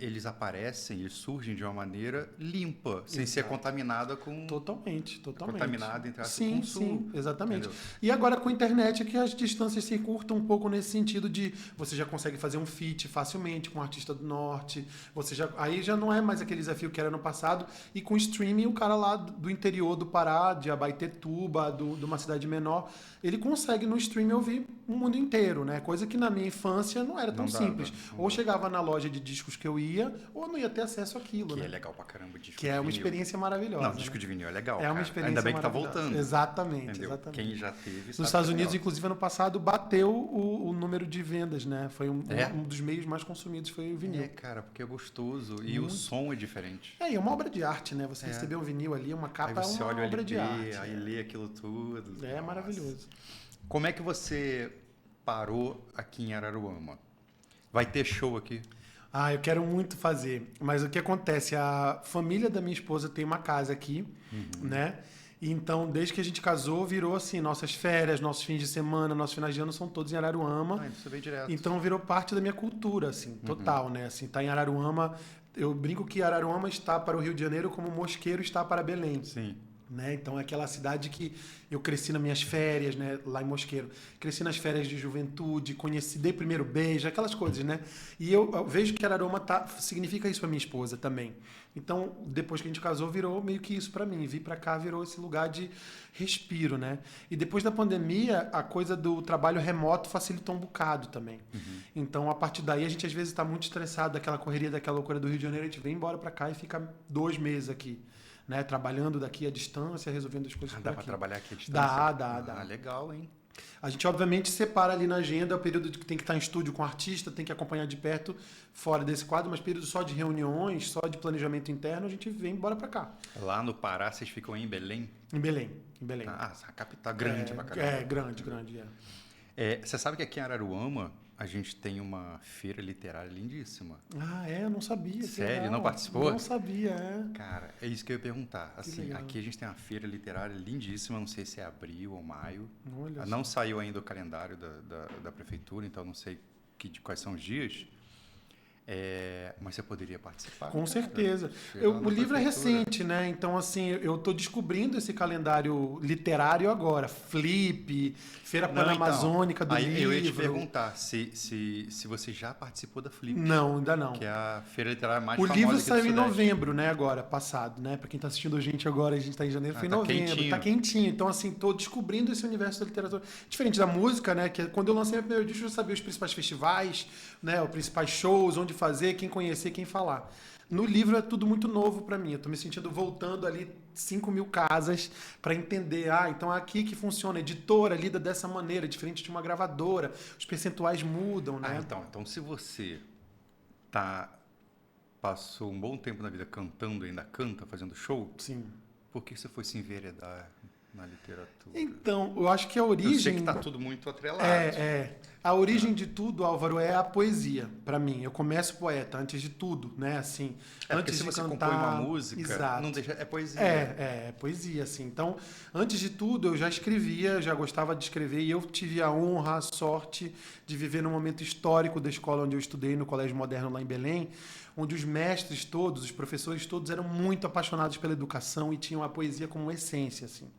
eles aparecem, eles surgem de uma maneira limpa, sem ser contaminada com... Totalmente. Contaminada, entre aspas, sim, com o Sul. Sim, exatamente. Entendeu? E agora com a internet é que as distâncias se encurtam um pouco nesse sentido de você já consegue fazer um feat facilmente com um artista do Norte, aí já não é mais aquele desafio que era no passado, e com streaming o cara lá do interior do Pará, de Abaetetuba, de uma cidade menor, ele consegue no streaming ouvir o mundo inteiro, né? Coisa que na minha infância não era tão simples. Ou chegava na loja de discos que eu ia, ou não ia ter acesso àquilo, que né? é legal pra caramba, disco que é uma experiência maravilhosa. Não, disco de vinil é legal, uma experiência ainda bem que tá voltando. Exatamente. Quem já teve... Nos Estados Unidos, inclusive, ano passado, bateu o número de vendas, né? Foi um dos meios mais consumidos, foi o vinil. Cara, porque é gostoso e o som é diferente. É uma obra de arte, né? Você receber um vinil ali, uma capa, aí você uma olha obra LP, de arte. Aí lê aquilo tudo. É maravilhoso. Como é que você parou aqui em Araruama? Vai ter show aqui? Eu quero muito fazer. Mas o que acontece? A família da minha esposa tem uma casa aqui, né? Então, desde que a gente casou, virou assim, nossas férias, nossos fins de semana, nossos finais de ano são todos em Araruama. Isso é bem direto. Então, virou parte da minha cultura, assim, total, né? Assim, tá em Araruama. Eu brinco que Araruama está para o Rio de Janeiro como Mosqueiro está para Belém. Sim. Né? Então é aquela cidade que eu cresci nas minhas férias, né? Lá em Mosqueiro. Cresci nas férias de juventude, dei primeiro beijo, aquelas coisas, né? E eu vejo que Araruama significa isso para minha esposa também. Então, depois que a gente casou, virou meio que isso para mim. Vir para cá virou esse lugar de respiro, né? E depois da pandemia, a coisa do trabalho remoto facilitou um bocado também. Então, a partir daí, a gente às vezes está muito estressado daquela correria, daquela loucura do Rio de Janeiro, a gente vem embora para cá e fica 2 meses aqui. Né, trabalhando daqui à distância, resolvendo as coisas por aqui. Dá para trabalhar aqui à distância? Dá. Legal, hein? A gente, obviamente, separa ali na agenda o período que tem que estar em estúdio com o artista, tem que acompanhar de perto, fora desse quadro, mas período só de reuniões, só de planejamento interno, a gente vem embora para cá. Lá no Pará, vocês ficam em Belém? Em Belém. A capital grande pra caramba. Grande. Você sabe que aqui em Araruama, a gente tem uma feira literária lindíssima. Eu não sabia. Sério? Não participou? Não sabia, Cara, é isso que eu ia perguntar. Assim, aqui a gente tem uma feira literária lindíssima, não sei se é abril ou maio. Não saiu ainda o calendário da prefeitura, então não sei quais são os dias. Mas você poderia participar? Com certeza. O livro é recente, né? Então, assim, eu estou descobrindo esse calendário literário agora. Flip, Feira Panamazônica do livro. Eu ia te perguntar se você já participou da Flip. Não, ainda não. Que é a feira literária mais famosa aqui do Sudeste. O livro saiu em novembro, né? Agora, passado, né? Para quem está assistindo a gente agora, a gente está em janeiro, foi em novembro. Tá quentinho. Então, assim, estou descobrindo esse universo da literatura. Diferente da música, né? Que quando eu lancei meu primeiro disco, eu já sabia os principais festivais, né? Os principais shows, onde fazer, quem conhecer, quem falar. No livro é tudo muito novo para mim. Eu estou me sentindo voltando ali 5.000 casas para entender. Então é aqui que funciona. A editora lida dessa maneira, diferente de uma gravadora. Os percentuais mudam, né? Então se você passou um bom tempo na vida cantando, ainda canta, fazendo show, sim. Por que você foi se enveredar na literatura? Então, eu acho que a origem... Eu sei que está tudo muito atrelado. A origem de tudo, Álvaro, é a poesia, para mim. Eu começo poeta, antes de tudo, né? Assim, antes se de você cantar... compõe uma música, exato. Não deixa, é poesia. É poesia, assim. Então, antes de tudo, eu já escrevia, já gostava de escrever, e eu tive a honra, a sorte de viver num momento histórico da escola onde eu estudei, no Colégio Moderno, lá em Belém, onde os mestres todos, os professores todos eram muito apaixonados pela educação e tinham a poesia como essência, assim.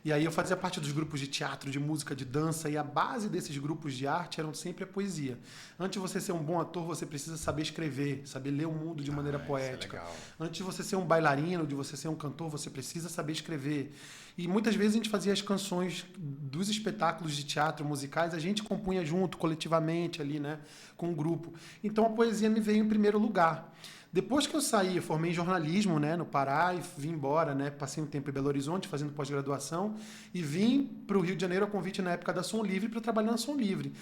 E aí eu fazia parte dos grupos de teatro, de música, de dança, e a base desses grupos de arte eram sempre a poesia. Antes de você ser um bom ator, você precisa saber escrever, saber ler o mundo de maneira poética. Isso é legal. Antes de você ser um bailarino, de você ser um cantor, você precisa saber escrever. E muitas vezes a gente fazia as canções dos espetáculos de teatro musicais, a gente compunha junto, coletivamente ali, né, com um grupo. Então a poesia me veio em primeiro lugar. Depois que eu saí, eu formei em jornalismo, né, no Pará, e vim embora, né, passei um tempo em Belo Horizonte fazendo pós-graduação e vim para o Rio de Janeiro a convite na época da Som Livre para trabalhar na Som Livre.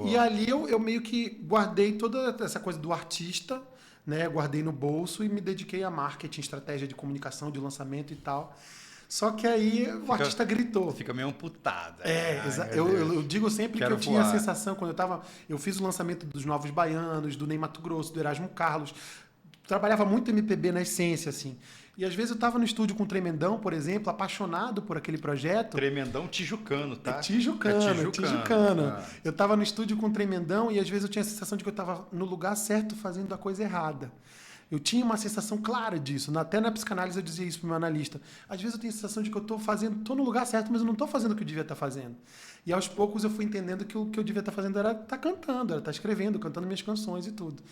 E ali eu meio que guardei toda essa coisa do artista, né, guardei no bolso e me dediquei a marketing, estratégia de comunicação, de lançamento e tal. Só que aí o artista gritou. Fica meio amputada. Eu digo sempre que eu tinha a sensação, quando eu fiz o lançamento dos Novos Baianos, do Ney Matogrosso, do Erasmo Carlos, trabalhava muito MPB na essência, assim. E às vezes eu estava no estúdio com o Tremendão, por exemplo, apaixonado por aquele projeto. Tremendão tijucano, tá? Tijucano. Eu estava no estúdio com o Tremendão e às vezes eu tinha a sensação de que eu estava no lugar certo fazendo a coisa errada. Eu tinha uma sensação clara disso. Até na psicanálise eu dizia isso para o meu analista. Às vezes eu tenho a sensação de que eu estou no lugar certo, mas eu não estou fazendo o que eu devia estar fazendo. E aos poucos eu fui entendendo que o que eu devia estar fazendo era estar cantando, era estar escrevendo, cantando minhas canções e tudo.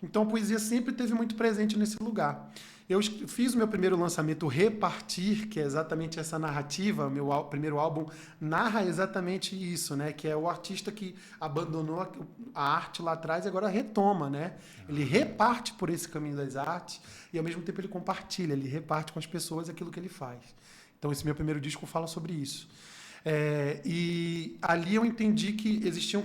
Então a poesia sempre esteve muito presente nesse lugar. Eu fiz o meu primeiro lançamento, Repartir, que é exatamente essa narrativa. O meu primeiro álbum narra exatamente isso, né? Que é o artista que abandonou a arte lá atrás e agora retoma, né? Ele reparte por esse caminho das artes e ao mesmo tempo ele compartilha, ele reparte com as pessoas aquilo que ele faz. Então esse meu primeiro disco fala sobre isso. E ali eu entendi que existiam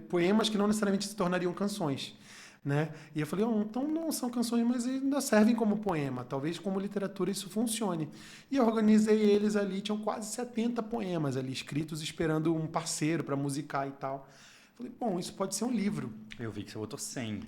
poemas que não necessariamente se tornariam canções. Né? E eu falei, então não são canções, mas ainda servem como poema. Talvez como literatura isso funcione. E eu organizei eles ali, tinham quase 70 poemas ali escritos, esperando um parceiro para musicar e tal. Falei, bom, isso pode ser um livro. Eu vi que você botou 100.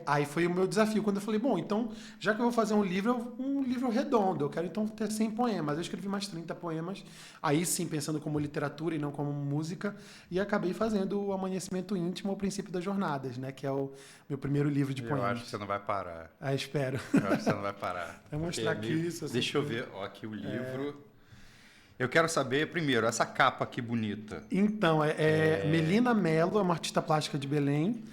Aí foi o meu desafio. Quando eu falei, bom, então, já que eu vou fazer um livro redondo, eu quero então ter 100 poemas. Eu escrevi mais 30 poemas, aí sim, pensando como literatura e não como música, e acabei fazendo o Amanhecimento Íntimo, O Princípio das Jornadas, né, que é o meu primeiro livro de poemas. Eu acho que você não vai parar. Espero. Eu acho que você não vai parar. Vou mostrar aqui isso. Deixa eu ver, aqui o livro... Eu quero saber, primeiro, essa capa aqui bonita. Então, Melina Mello, é uma artista plástica de Belém.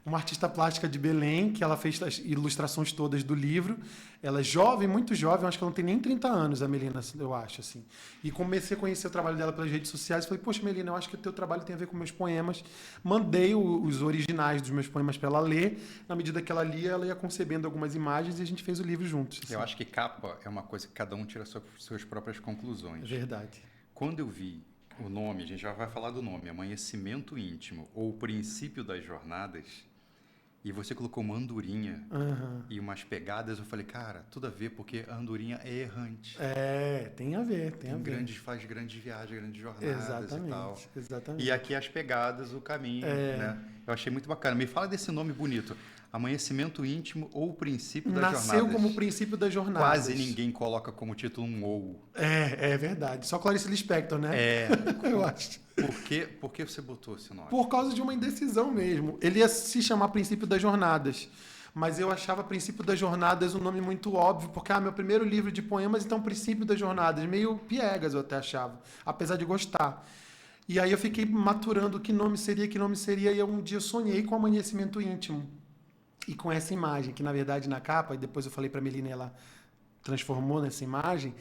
Uma artista plástica de Belém, que ela fez as ilustrações todas do livro. Ela é jovem, muito jovem, acho que ela não tem nem 30 anos, a Melina, eu acho, assim. E comecei a conhecer o trabalho dela pelas redes sociais. Falei, poxa, Melina, eu acho que o teu trabalho tem a ver com meus poemas. Mandei os originais dos meus poemas para ela ler. Na medida que ela lia, ela ia concebendo algumas imagens e a gente fez o livro juntos. Assim. Eu acho que capa é uma coisa que cada um tira suas próprias conclusões. É verdade. Quando eu vi o nome, a gente já vai falar do nome, Amanhecimento Íntimo, ou O Princípio das Jornadas, e você colocou uma andorinha e umas pegadas, eu falei, cara, tudo a ver, porque a andorinha é errante. Tem a ver, tem a ver. Faz grandes viagens, grandes jornadas e tal. Exatamente. E aqui as pegadas, o caminho, né? Eu achei muito bacana. Me fala desse nome bonito. Amanhecimento Íntimo ou O Princípio das Jornadas. Nasceu como O Princípio das Jornadas. Quase ninguém coloca como título um ou. É verdade. Só Clarice Lispector, né? Eu acho. Por que você botou esse nome? Por causa de uma indecisão mesmo. Ele ia se chamar Princípio das Jornadas. Mas eu achava Princípio das Jornadas um nome muito óbvio, porque meu primeiro livro de poemas, então Princípio das Jornadas. Meio piegas eu até achava, apesar de gostar. E aí eu fiquei maturando que nome seria, e um dia eu sonhei com o Amanhecimento Íntimo. E com essa imagem, que na verdade na capa, e depois eu falei para a Melina, ela transformou nessa imagem,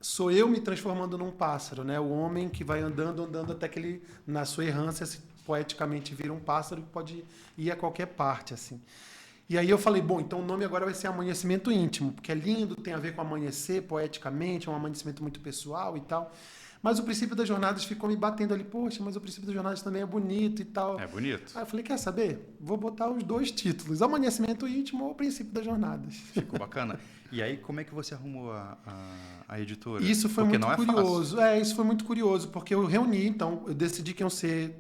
sou eu me transformando num pássaro, né? O homem que vai andando até que ele, na sua errância, poeticamente vira um pássaro que pode ir a qualquer parte, assim. E aí eu falei, bom, então o nome agora vai ser Amanhecimento Íntimo, porque é lindo, tem a ver com amanhecer poeticamente, é um amanhecimento muito pessoal e tal. Mas o Princípio das Jornadas ficou me batendo ali, poxa, mas o Princípio das Jornadas também é bonito e tal. É bonito. Aí eu falei, quer saber? Vou botar os dois títulos, Amanhecimento Íntimo ou O Princípio das Jornadas. Ficou bacana. E aí, como é que você arrumou a editora? Isso foi muito curioso. Isso foi muito curioso, porque eu reuni, então, eu decidi que iam ser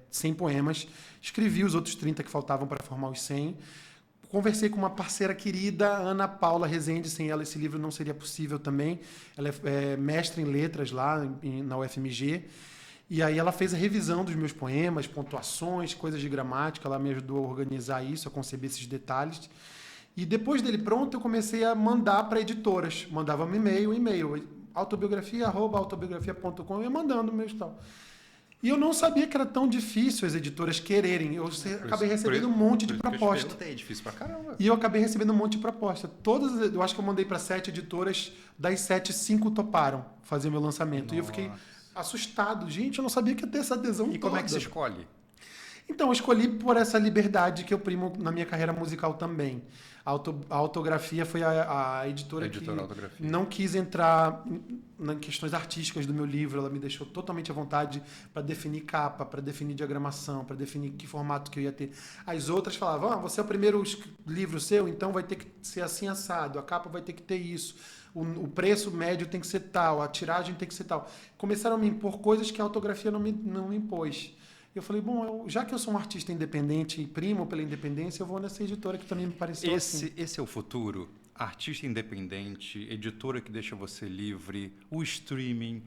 100 poemas, escrevi os outros 30 que faltavam para formar os 100, conversei com uma parceira querida, Ana Paula Rezende. Sem ela esse livro não seria possível também. Ela é mestre em letras lá na UFMG. E aí ela fez a revisão dos meus poemas, pontuações, coisas de gramática. Ela me ajudou a organizar isso, a conceber esses detalhes. E depois dele pronto, eu comecei a mandar para editoras. Mandava um e-mail, autobiografia@autobiografia.com, eu ia mandando meus tal. E eu não sabia que era tão difícil as editoras quererem. Eu acabei recebendo um monte de proposta. É difícil pra caramba. E eu acabei recebendo um monte de proposta. Eu acho que eu mandei para 7 editoras, das 7, 5 toparam fazer o meu lançamento. Nossa. E eu fiquei assustado. Gente, eu não sabia que ia ter essa adesão toda. E como é que se escolhe? Então, eu escolhi por essa liberdade que eu primo na minha carreira musical também. A Autografia foi a editora que Autografia. não quis entrar em questões artísticas do meu livro. Ela me deixou totalmente à vontade para definir capa, para definir diagramação, para definir que formato que eu ia ter. As outras falavam, você é o primeiro livro seu, então vai ter que ser assim assado, a capa vai ter que ter isso. O preço médio tem que ser tal, a tiragem tem que ser tal. Começaram a me impor coisas que a Autografia não me impôs. Eu falei, bom, já que eu sou um artista independente e primo pela independência, eu vou nessa editora que também me pareceu assim. Esse é o futuro? Artista independente, editora que deixa você livre, o streaming,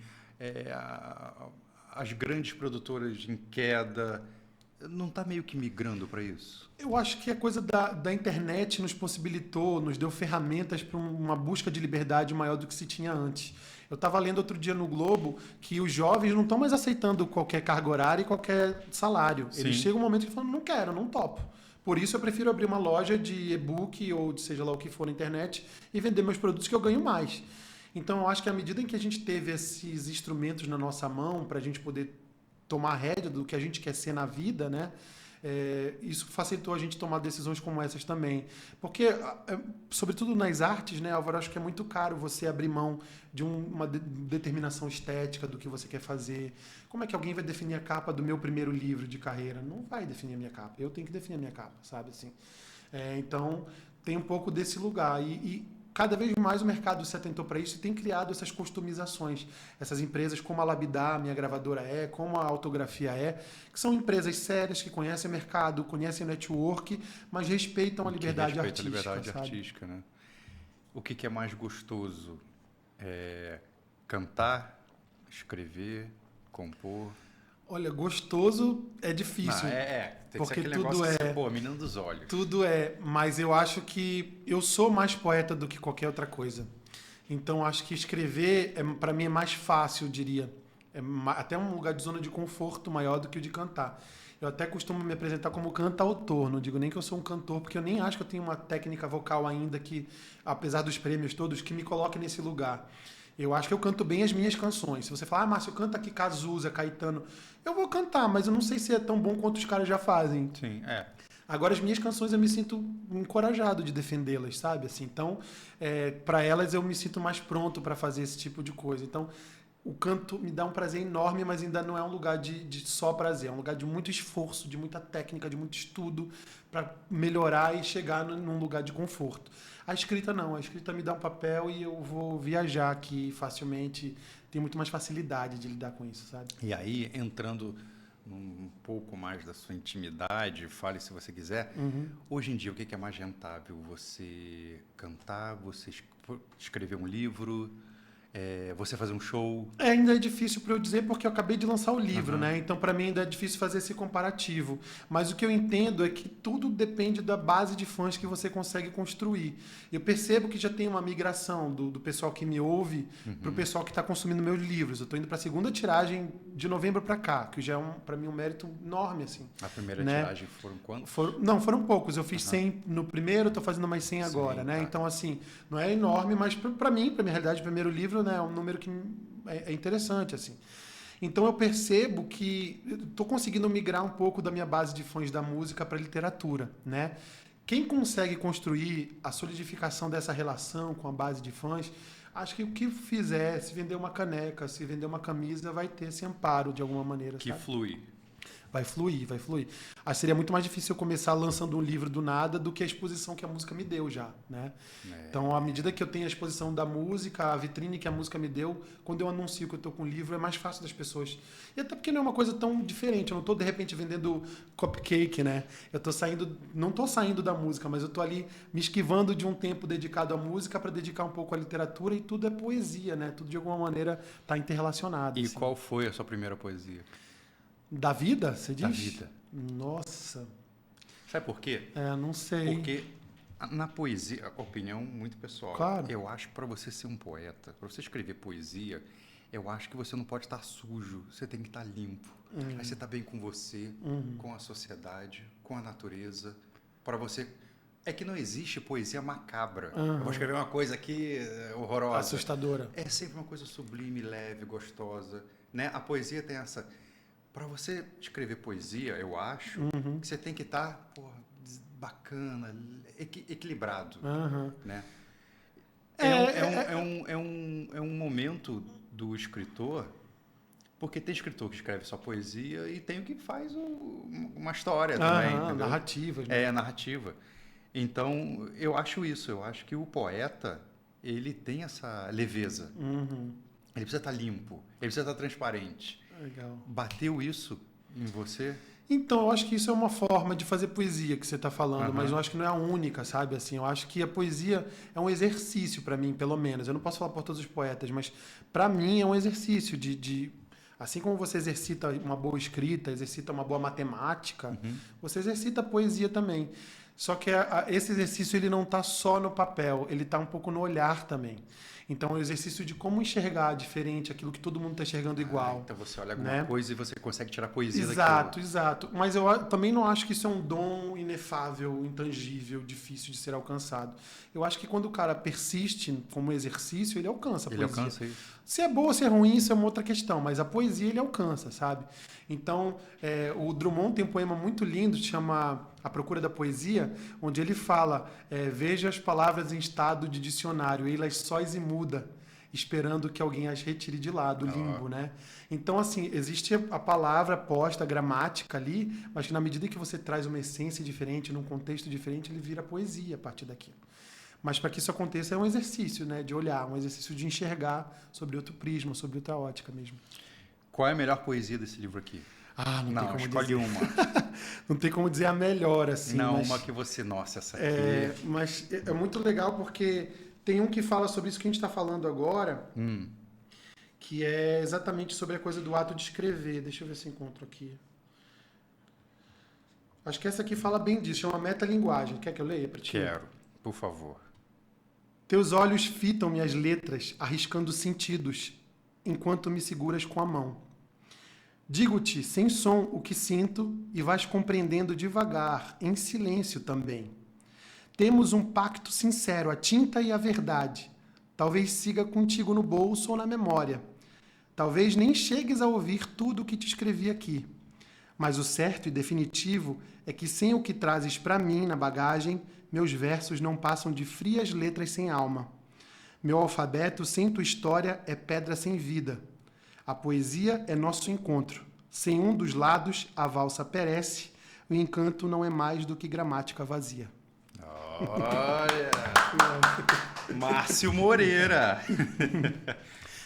as grandes produtoras em queda, não está meio que migrando para isso? Eu acho que a coisa da internet nos possibilitou, nos deu ferramentas para uma busca de liberdade maior do que se tinha antes. Eu estava lendo outro dia no Globo que os jovens não estão mais aceitando qualquer carga horária e qualquer salário. Sim. Eles chegam um momento que falam, não quero, não topo. Por isso eu prefiro abrir uma loja de e-book ou de seja lá o que for na internet e vender meus produtos que eu ganho mais. Então eu acho que à medida em que a gente teve esses instrumentos na nossa mão para a gente poder tomar rédea do que a gente quer ser na vida, né? Isso facilitou a gente tomar decisões como essas também. Porque, sobretudo nas artes, né, Álvaro, acho que é muito caro você abrir mão de uma determinação estética do que você quer fazer. Como é que alguém vai definir a capa do meu primeiro livro de carreira? Não vai definir a minha capa. Eu tenho que definir a minha capa, sabe? Assim, então, tem um pouco desse lugar. E cada vez mais o mercado se atentou para isso e tem criado essas customizações. Essas empresas como a Labidá, minha gravadora como a Autografia que são empresas sérias que conhecem o mercado, conhecem o network, mas respeitam a liberdade artística. A liberdade sabe? artística, né? O que é mais gostoso? Cantar, escrever, compor? Olha, gostoso é difícil. Tem porque que ser aquele tudo negócio assim, menino dos olhos. Tudo mas eu acho que eu sou mais poeta do que qualquer outra coisa. Então acho que escrever para mim é mais fácil, eu diria. Até um lugar de zona de conforto maior do que o de cantar. Eu até costumo me apresentar como cantautor, não digo nem que eu sou um cantor, porque eu nem acho que eu tenho uma técnica vocal ainda que, apesar dos prêmios todos, que me coloque nesse lugar. Eu acho que eu canto bem as minhas canções. Se você falar, Márcio, canta aqui Cazuza, Caetano, eu vou cantar, mas eu não sei se é tão bom quanto os caras já fazem. Sim, Agora, as minhas canções eu me sinto encorajado de defendê-las, sabe? Assim, então, para elas eu me sinto mais pronto para fazer esse tipo de coisa. Então, o canto me dá um prazer enorme, mas ainda não é um lugar de só prazer. É um lugar de muito esforço, de muita técnica, de muito estudo para melhorar e chegar num lugar de conforto. A escrita não. A escrita me dá um papel e eu vou viajar aqui facilmente. Tenho muito mais facilidade de lidar com isso, sabe? E aí, entrando um pouco mais da sua intimidade, fale se você quiser. Hoje em dia, o que é mais rentável? Você cantar, você escrever um livro, você fazer um show? Ainda é difícil para eu dizer porque eu acabei de lançar o livro, né? Então, para mim, ainda é difícil fazer esse comparativo. Mas o que eu entendo é que tudo depende da base de fãs que você consegue construir. Eu percebo que já tem uma migração do pessoal que me ouve para o pessoal que está consumindo meus livros. Eu estou indo para a segunda tiragem de novembro para cá, que já é, para mim, um mérito enorme, assim. A primeira tiragem foram quantos? Foram poucos. Eu fiz 100 no primeiro, estou fazendo mais 100 agora, né? Tá. Então, assim, não é enorme, mas para mim, para minha realidade, o primeiro livro, né, é um número que é interessante, assim. Então eu percebo que estou conseguindo migrar um pouco da minha base de fãs da música para a literatura, né? Quem consegue construir a solidificação dessa relação com a base de fãs, acho que o que fizer, se vender uma caneca, se vender uma camisa, vai ter esse amparo de alguma maneira. Que sabe? flui. Vai fluir. Acho que seria muito mais difícil eu começar lançando um livro do nada do que a exposição que a música me deu já, né? Então, à medida que eu tenho a exposição da música, a vitrine que a música me deu, quando eu anuncio que eu estou com um livro, é mais fácil das pessoas. E até porque não é uma coisa tão diferente. Eu não estou, de repente, vendendo cupcake, né? Não estou saindo da música, mas eu estou ali me esquivando de um tempo dedicado à música para dedicar um pouco à literatura e tudo é poesia, né? Tudo, de alguma maneira, está interrelacionado. E assim. qual foi a sua primeira poesia? Da vida, você diz? Da vida. Nossa. Sabe por quê? Não sei. Porque na poesia, opinião muito pessoal. Claro. Eu acho que para você ser um poeta, para você escrever poesia, eu acho que você não pode estar sujo, você tem que estar limpo. Aí você está bem com você, com a sociedade, com a natureza. Para você. É que não existe poesia macabra. Eu vou escrever uma coisa aqui horrorosa. Assustadora. É sempre uma coisa sublime, leve, gostosa. Né? A poesia tem essa. Para você escrever poesia, eu acho que você tem que estar bacana, equilibrado, né? É um momento do escritor, porque tem escritor que escreve só poesia e tem o que faz uma história também, entendeu? Narrativas. Né? Narrativa. Então, eu acho isso. Eu acho que o poeta, ele tem essa leveza. Ele precisa estar limpo, ele precisa estar transparente. Legal. Bateu isso em você? Então, eu acho que isso é uma forma de fazer poesia que você está falando, mas eu acho que não é a única, sabe? Assim, eu acho que a poesia é um exercício para mim, pelo menos. Eu não posso falar por todos os poetas, mas para mim é um exercício de assim como você exercita uma boa escrita, exercita uma boa matemática, você exercita a poesia também. Só que esse exercício ele não está só no papel, ele está um pouco no olhar também. Então, é o exercício de como enxergar diferente aquilo que todo mundo está enxergando igual. Então, você olha alguma coisa e você consegue tirar poesia daquilo. Exato. Mas eu também não acho que isso é um dom inefável, intangível, difícil de ser alcançado. Eu acho que quando o cara persiste como exercício, ele alcança a poesia. Ele alcança isso. Se é boa ou se é ruim, isso é uma outra questão. Mas a poesia ele alcança, sabe? Então, o Drummond tem um poema muito lindo, que chama A Procura da Poesia, onde ele fala, veja as palavras em estado de dicionário, elas sós e muda, esperando que alguém as retire de lá, do limbo, né? Então, assim, existe a palavra posta, a gramática ali, mas que na medida que você traz uma essência diferente, num contexto diferente, ele vira poesia a partir daquilo. Mas para que isso aconteça é um exercício, né, de olhar, um exercício de enxergar sobre outro prisma, sobre outra ótica mesmo. Qual é a melhor poesia desse livro aqui? Não tem como escolhe dizer. uma. Não tem como dizer a melhor, assim. Não, mas, uma que você... Nossa, essa aqui... Mas é muito legal porque tem um que fala sobre isso que a gente está falando agora, que é exatamente sobre a coisa do ato de escrever. Deixa eu ver se eu encontro aqui. Acho que essa aqui fala bem disso, chama metalinguagem. Quer que eu leia para ti? Quero, por favor. Teus olhos fitam-me as letras, arriscando sentidos, enquanto me seguras com a mão. Digo-te, sem som, o que sinto, e vais compreendendo devagar, em silêncio também. Temos um pacto sincero, a tinta e a verdade. Talvez siga contigo no bolso ou na memória. Talvez nem chegues a ouvir tudo o que te escrevi aqui. Mas o certo e definitivo é que sem o que trazes para mim na bagagem, meus versos não passam de frias letras sem alma. Meu alfabeto sem tua história é pedra sem vida. A poesia é nosso encontro. Sem um dos lados, a valsa perece. O encanto não é mais do que gramática vazia. Olha! Márcio Moreira!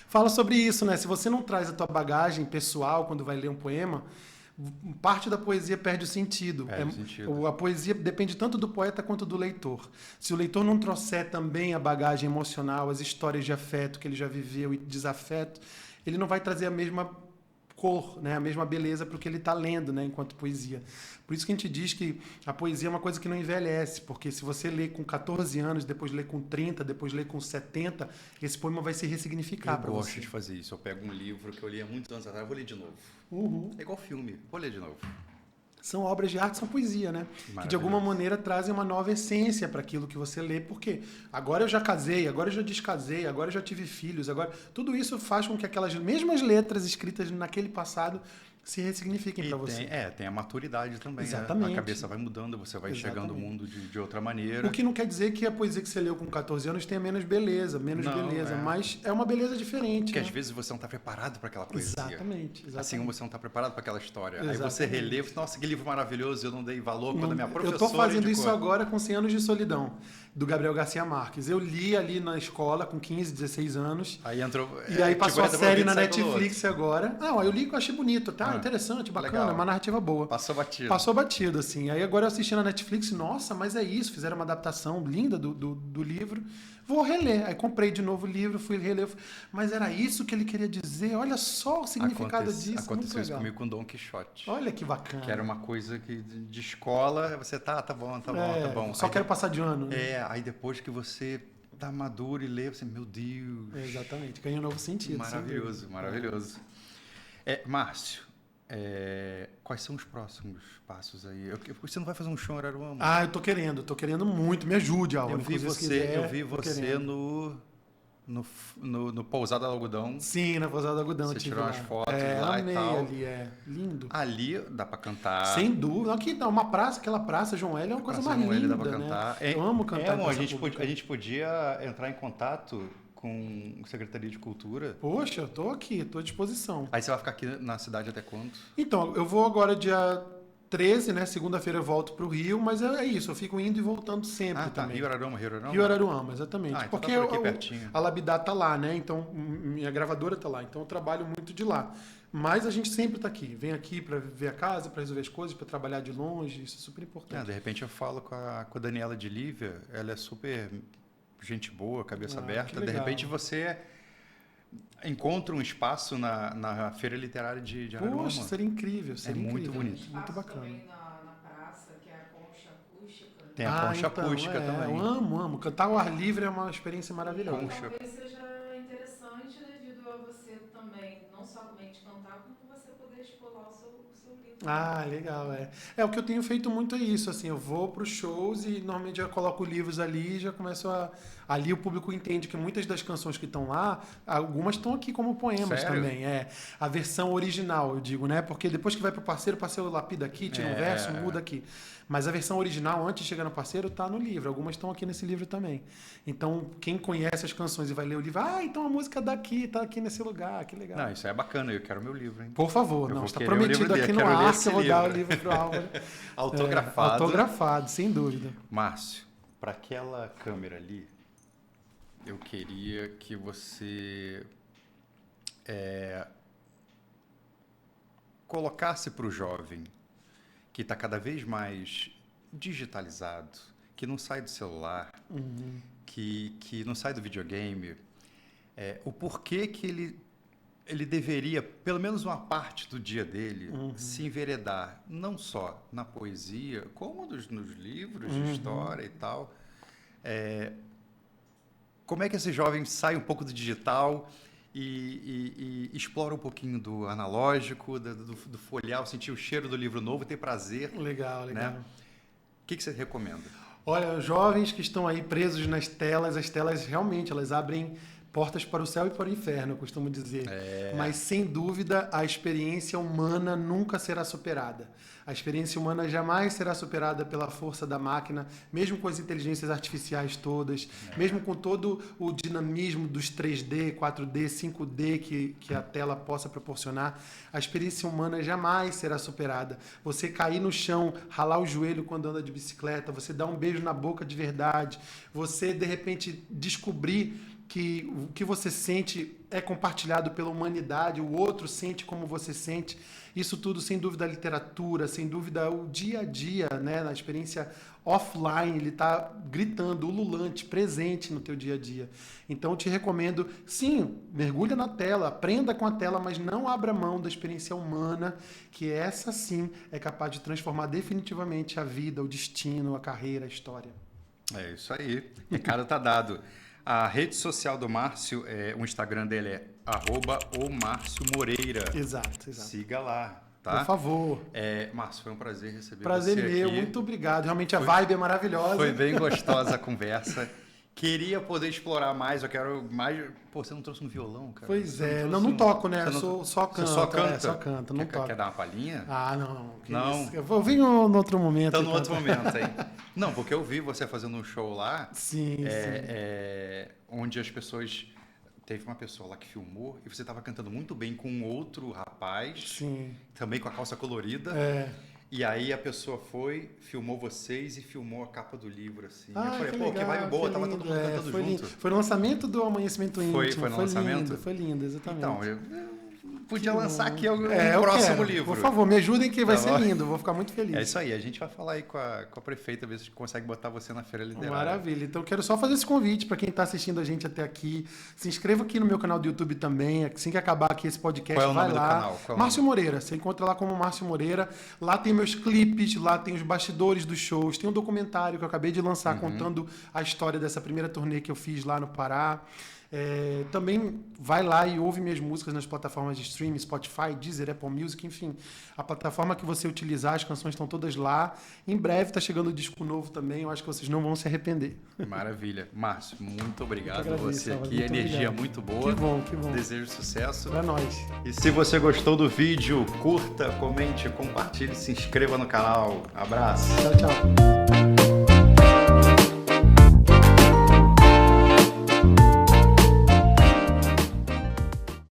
Fala sobre isso, né? Se você não traz a tua bagagem pessoal quando vai ler um poema, parte da poesia perde o sentido. A poesia depende tanto do poeta quanto do leitor. Se o leitor não trouxer também a bagagem emocional, as histórias de afeto que ele já viveu e desafeto, ele não vai trazer a mesma cor, né? A mesma beleza para o que ele está lendo, né? Enquanto poesia. Por isso que a gente diz que a poesia é uma coisa que não envelhece, porque se você lê com 14 anos, depois lê com 30, depois lê com 70, esse poema vai se ressignificar para você. Eu gosto de fazer isso. Eu pego um livro que eu li há muitos anos atrás, vou ler de novo. É igual filme, vou ler de novo. São obras de arte, são poesia, né? Que de alguma maneira trazem uma nova essência para aquilo que você lê, porque agora eu já casei, agora eu já descasei, agora eu já tive filhos, agora tudo isso faz com que aquelas mesmas letras escritas naquele passado se ressignifiquem para você. Tem a maturidade também. Exatamente. A cabeça vai mudando, você vai enxergando o mundo de outra maneira. O que não quer dizer que a poesia que você leu com 14 anos tenha menos beleza, mas é uma beleza diferente. Porque né? às vezes você não está preparado para aquela poesia. Exatamente. Assim como você não está preparado para aquela história. Exatamente. Aí você relê, nossa, que livro maravilhoso, eu não dei valor quando a minha professora Eu estou fazendo indicou. isso agora com 100 anos de solidão, do Gabriel Garcia Marques. Eu li ali na escola com 15, 16 anos. Aí entrou. E aí passou a série na Netflix agora. Aí eu li que eu achei bonito, tá? Interessante, bacana, legal. Uma narrativa boa. Passou batido. Passou batido, assim. Aí agora eu assisti na Netflix, nossa, mas é isso, fizeram uma adaptação linda do livro. Vou reler. Aí comprei de novo o livro, fui reler. Mas era isso que ele queria dizer. Olha só o significado disso. Aconteceu isso comigo com Dom Quixote. Olha que bacana. Que era uma coisa que de escola, você tá bom. Só quero passar de ano. Né? Aí depois que você tá maduro e lê, você, meu Deus. Exatamente, ganha um novo sentido. Maravilhoso. Márcio, quais são os próximos passos aí? Você não vai fazer um show em Araruama? Eu tô querendo muito. Me ajude, Álvaro. Eu vi você no no Pousada do Algodão. Sim, na Pousada do Algodão. Você tirou umas fotos lá lá e tal. Ali, lindo. Ali dá pra cantar. Sem dúvida. Aqui não, aquela praça João Hélio é uma coisa mais linda, dá pra cantar. Né? Eu amo cantar. A gente podia entrar em contato com a Secretaria de Cultura. Poxa, eu tô aqui, tô à disposição. Aí você vai ficar aqui na cidade até quando? Então, eu vou agora dia 13, né? Segunda-feira eu volto pro Rio, mas é isso, eu fico indo e voltando sempre também. Rio Araruama. Rio Araruama, exatamente. Então porque tá por aqui pertinho. A Labidá tá lá, né? Então, minha gravadora tá lá, então eu trabalho muito de lá. Mas a gente sempre tá aqui. Vem aqui para ver a casa, para resolver as coisas, para trabalhar de longe, isso é super importante. De repente eu falo com a Daniela de Lívia, ela é super gente boa, cabeça aberta. De repente você encontra um espaço na Feira Literária de Araruama. Poxa, seria incrível, seria muito incrível. bonito. Muito bacana. Também na praça, que é a concha acústica. Tem a concha acústica também. Eu amo. Cantar ao ar livre é uma experiência maravilhosa. Talvez seja interessante devido a você também, não somente cantar, como você poder explorar o seu livro. Legal, o que eu tenho feito muito é isso, assim, eu vou para os shows e normalmente já coloco livros ali e já começo ali o público entende que muitas das canções que estão lá, algumas estão aqui como poemas. Sério? Também, a versão original, eu digo, né, porque depois que vai pro parceiro, o parceiro lapida aqui, tira um verso, muda aqui. Mas a versão original, antes de chegar no parceiro, tá no livro. Algumas estão aqui nesse livro também. Então, quem conhece as canções e vai ler o livro, então a música daqui, tá aqui nesse lugar, que legal. Não, isso é bacana, eu quero meu livro, hein? Por favor, está prometido aqui no ar que eu vou dar o livro pro Álvaro. Autografado. Autografado, sem dúvida. Márcio, para aquela câmera ali, eu queria que você colocasse para o jovem que está cada vez mais digitalizado, que não sai do celular, que não sai do videogame, o porquê que ele deveria, pelo menos uma parte do dia dele, se enveredar, não só na poesia, como nos livros de história e tal. Como é que esse jovem sai um pouco do digital e explora um pouquinho do analógico, do folhear, sentir o cheiro do livro novo, ter prazer. Legal. Né? O que você recomenda? Olha, os jovens que estão aí presos nas telas, as telas realmente elas abrem portas para o céu e para o inferno, eu costumo dizer. Mas, sem dúvida, a experiência humana nunca será superada. A experiência humana jamais será superada pela força da máquina, mesmo com as inteligências artificiais todas, mesmo com todo o dinamismo dos 3D, 4D, 5D que a tela possa proporcionar. A experiência humana jamais será superada. Você cair no chão, ralar o joelho quando anda de bicicleta, você dar um beijo na boca de verdade, você, de repente, descobrir que o que você sente é compartilhado pela humanidade, o outro sente como você sente. Isso tudo, sem dúvida, a literatura, sem dúvida, o dia a dia, né? Na experiência offline, ele está gritando, ululante, presente no teu dia a dia. Então, eu te recomendo, sim, mergulha na tela, aprenda com a tela, mas não abra mão da experiência humana, que essa, sim, é capaz de transformar definitivamente a vida, o destino, a carreira, a história. É isso aí. O recado tá dado. A rede social do Márcio, o Instagram dele é @omarciomoreira. Exato. Siga lá, tá? Por favor. Márcio, foi um prazer receber você Prazer meu, aqui. muito obrigado. Realmente a vibe é maravilhosa. Foi bem gostosa a conversa. Queria poder explorar mais, eu quero mais... Pô, você não trouxe um violão, cara? Pois não toco, né? Eu só canto. Você só canta? Só canto, não toco. Quer dar uma palhinha? Não. Não? Isso. Eu vou vir no outro momento. Então, no outro momento, hein? Não, porque eu vi você fazendo um show lá. Sim. Onde as pessoas... Teve uma pessoa lá que filmou e você estava cantando muito bem com outro rapaz. Sim. Também com a calça colorida. E aí a pessoa filmou vocês e filmou a capa do livro, assim. Eu falei, que legal, que vibe boa, tava todo mundo cantando junto. Lindo. Foi no lançamento do Amanhecimento Íntimo. Foi no lançamento? Foi lindo, exatamente. Então, eu podia lançar aqui o eu próximo quero. livro. Por favor, me ajudem que vai ser lindo, vou ficar muito feliz. É isso aí, a gente vai falar aí com a prefeita, ver se consegue botar você na Feira Literária. Maravilha, então eu quero só fazer esse convite para quem está assistindo a gente até aqui. Se inscreva aqui no meu canal do YouTube também, assim que acabar aqui esse podcast, Qual é o vai nome lá. do canal? Qual é o Márcio Moreira, você encontra lá como Márcio Moreira. Lá tem meus clipes, lá tem os bastidores dos shows, tem um documentário que eu acabei de lançar contando a história dessa primeira turnê que eu fiz lá no Pará. Também vai lá e ouve minhas músicas nas plataformas de streaming, Spotify, Deezer, Apple Music, enfim. A plataforma que você utilizar, as canções estão todas lá. Em breve está chegando o disco novo também, eu acho que vocês não vão se arrepender. Maravilha. Márcio, muito obrigado. Agradeço, Você Álvaro, aqui, muito energia obrigado. muito boa. Que bom, que bom. Desejo sucesso. Pra nós. E se você gostou do vídeo, curta, comente, compartilhe, se inscreva no canal. Abraço. Tchau, tchau.